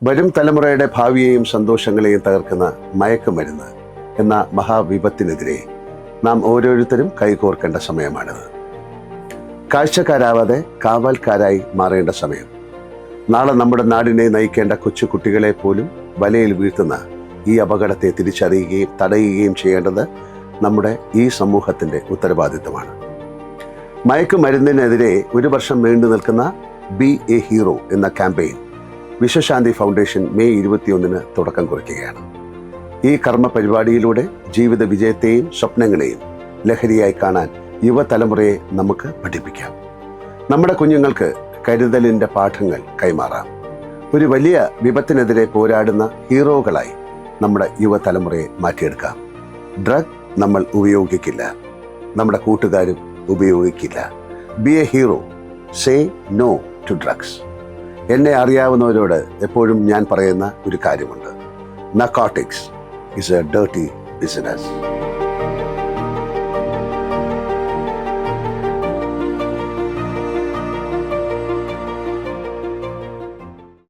വരും തലമുറയുടെ ഭാവിയെയും സന്തോഷങ്ങളെയും തകർക്കുന്ന മയക്കുമരുന്ന് എന്ന മഹാവിപത്തിനെതിരെ നാം ഓരോരുത്തരും കൈകോർക്കേണ്ട സമയമാണിത്. കാഴ്ചക്കാരാവാതെ കാവൽക്കാരായി മാറേണ്ട സമയം. നാളെ നമ്മുടെ നാടിനെ നയിക്കേണ്ട കൊച്ചു കുട്ടികളെ പോലും വലയിൽ വീഴ്ത്തുന്ന ഈ അപകടത്തെ തിരിച്ചറിയുകയും തടയുകയും ചെയ്യേണ്ടത് നമ്മുടെ ഈ സമൂഹത്തിൻ്റെ ഉത്തരവാദിത്തമാണ്. മയക്കുമരുന്നിനെതിരെ 1 വർഷം നീണ്ടു നിൽക്കുന്ന ബി എ ഹീറോ എന്ന ക്യാമ്പയിൻ വിശ്വശാന്തി ഫൗണ്ടേഷൻ മെയ് 21 തുടക്കം കുറിക്കുകയാണ്. ഈ കർമ്മ പരിപാടിയിലൂടെ ജീവിത വിജയത്തെയും സ്വപ്നങ്ങളെയും ലഹരിയായി കാണാൻ യുവതലമുറയെ നമുക്ക് പഠിപ്പിക്കാം. നമ്മുടെ കുഞ്ഞുങ്ങൾക്ക് കരുതലിൻ്റെ പാഠങ്ങൾ കൈമാറാം. ഒരു വലിയ വിപത്തിനെതിരെ പോരാടുന്ന ഹീറോകളായി നമ്മുടെ യുവതലമുറയെ മാറ്റിയെടുക്കാം. ഡ്രഗ് നമ്മൾ ഉപയോഗിക്കില്ല, നമ്മുടെ കൂട്ടുകാരും ഉപയോഗിക്കില്ല. Be a hero, say no to drugs. എന്നെ അറിയാവുന്നവരോട് എപ്പോഴും ഞാൻ പറയുന്ന ഒരു കാര്യമുണ്ട്: narcotics is a dirty business.